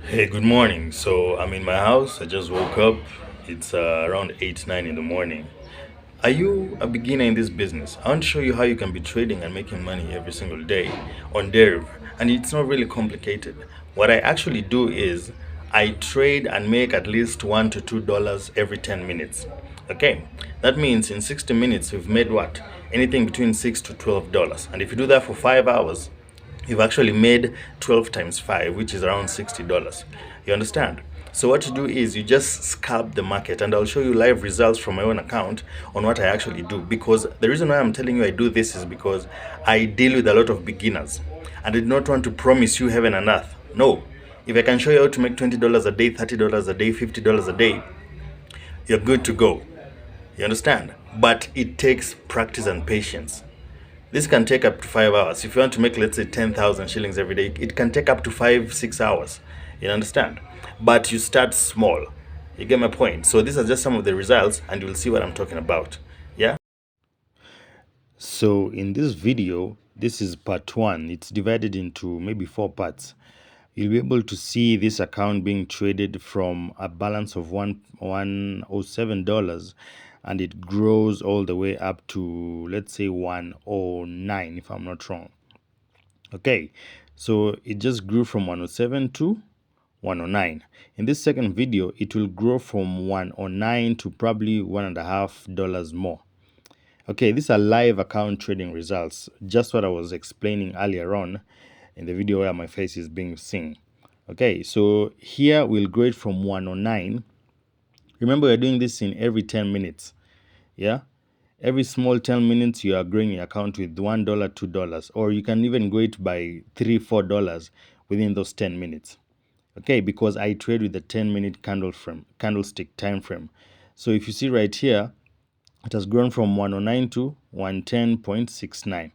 Hey, good morning. So I'm in my house. I just woke up. It's around 8, 9 in the morning. Are you a beginner in this business? I want to show you how you can be trading and making money every single day on DERIV. And it's not really complicated. What I actually do is I trade and make at least $1 to $2 every 10 minutes. Okay, that means in 60 minutes we've made what? Anything between $6 to $12. And if you do that for 5 hours, you've actually made 12 times 5, which is around $60. You understand? So what you do is you just scalp the market, and I'll show you live results from my own account on what I actually do. Because the reason why I'm telling you I do this is because I deal with a lot of beginners, and I did not want to promise you heaven and earth. No. If I can show you how to make $20 a day, $30 a day, $50 a day, you're good to go. You understand? But it takes practice and patience. This can take up to 5 hours. If you want to make, let's say, 10,000 shillings every day, it can take up to 5, 6 hours. You understand? But you start small. You get my point? So these are just some of the results, and you'll see what I'm talking about. Yeah? So in this video, this is part one. It's divided into maybe 4 parts. You'll be able to see this account being traded from a balance of $107, and it grows all the way up to, let's say, 109, if I'm not wrong. Okay, so it just grew from 107 to 109. In this second video, it will grow from 109 to probably $1.50 more. Okay, these are live account trading results, just what I was explaining earlier on in the video where my face is being seen. Okay, so here we'll grow it from 109. Remember, we're doing this in every 10 minutes. Yeah, every small 10 minutes you are growing your account with $1, $2, or you can even grow it by $3, $4 within those 10 minutes. Okay, because I trade with the 10-minute candlestick time frame. So if you see right here, it has grown from 109 to 110.69.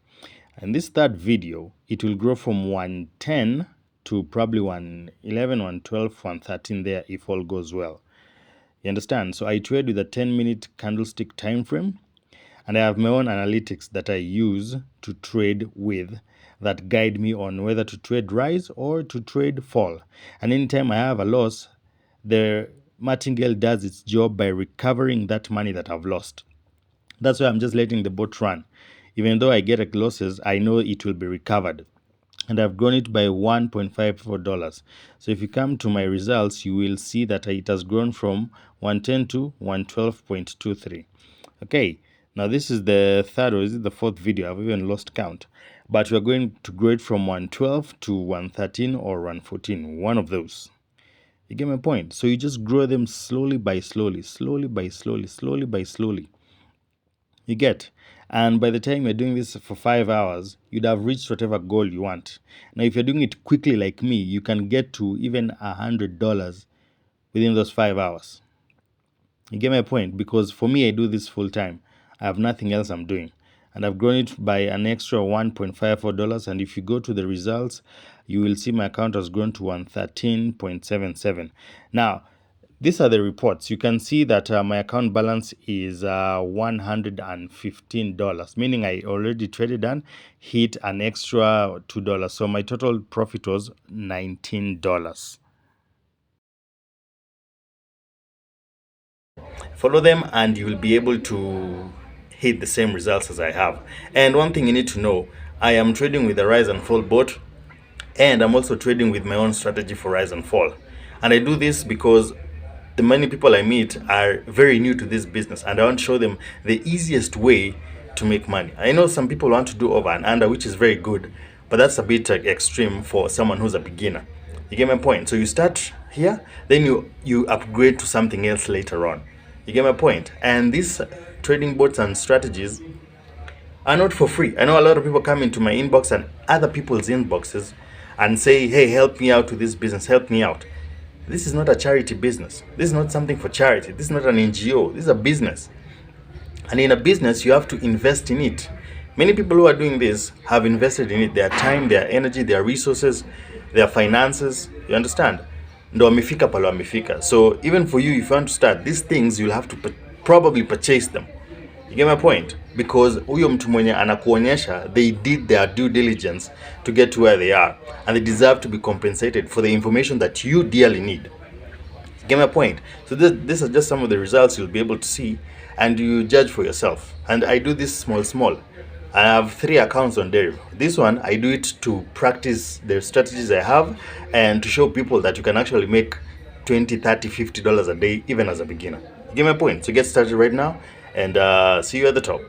And this third video, it will grow from 110 to probably 111, 112, 113 there if all goes well. You understand? So I trade with a 10-minute candlestick time frame, and I have my own analytics that I use to trade with that guide me on whether to trade rise or to trade fall. And anytime I have a loss, the martingale does its job by recovering that money that I've lost. That's why I'm just letting the boat run. Even though I get losses, I know it will be recovered. And I've grown it by $1.54. So if you come to my results, you will see that it has grown from 110 to 112.23. Okay, now this is the third, or is it the fourth video? I've even lost count. But we're going to grow it from 112 to 113 or 114, one of those. You get my point? So you just grow them slowly by slowly, slowly by slowly, slowly by slowly. You get? And by the time you're doing this for 5 hours, you'd have reached whatever goal you want. Now, if you're doing it quickly like me, you can get to even $100 within those 5 hours. You get my point? Because for me, I do this full time. I have nothing else I'm doing. And I've grown it by an extra $1.54. And if you go to the results, you will see my account has grown to 113.77. Now, these are the reports. You can see that my account balance is $115, meaning I already traded and hit an extra $2. So my total profit was $19. Follow them and you will be able to hit the same results as I have. And one thing you need to know, I am trading with the rise and fall bot, and I'm also trading with my own strategy for rise and fall. And I do this because the many people I meet are very new to this business, and I want to show them the easiest way to make money. I know some people want to do over and under, which is very good, but that's a bit extreme for someone who's a beginner. You get my point? So you start here, then you upgrade to something else later on. You get my point? And these trading bots and strategies are not for free. I know a lot of people come into my inbox and other people's inboxes and say, hey, help me out with this business, help me out. This is not a charity business. This is not something for charity. This is not an NGO. This is a business. And in a business, you have to invest in it. Many people who are doing this have invested in it, their time, their energy, their resources, their finances. You understand? Ndo wamefika pale wamefika. So even for you, if you want to start these things, you'll have to probably purchase them. You get my point? Because huyo mtu mwenye anakuonyesha, they did their due diligence to get to where they are, and they deserve to be compensated for the information that you dearly need. You get my point? So these are just some of the results you'll be able to see, and you judge for yourself. And I do this small. I have 3 accounts on DERIV. This one, I do it to practice the strategies I have and to show people that you can actually make 20, 30, $50 a day even as a beginner. You get my point? So get started right now, and see you at the top.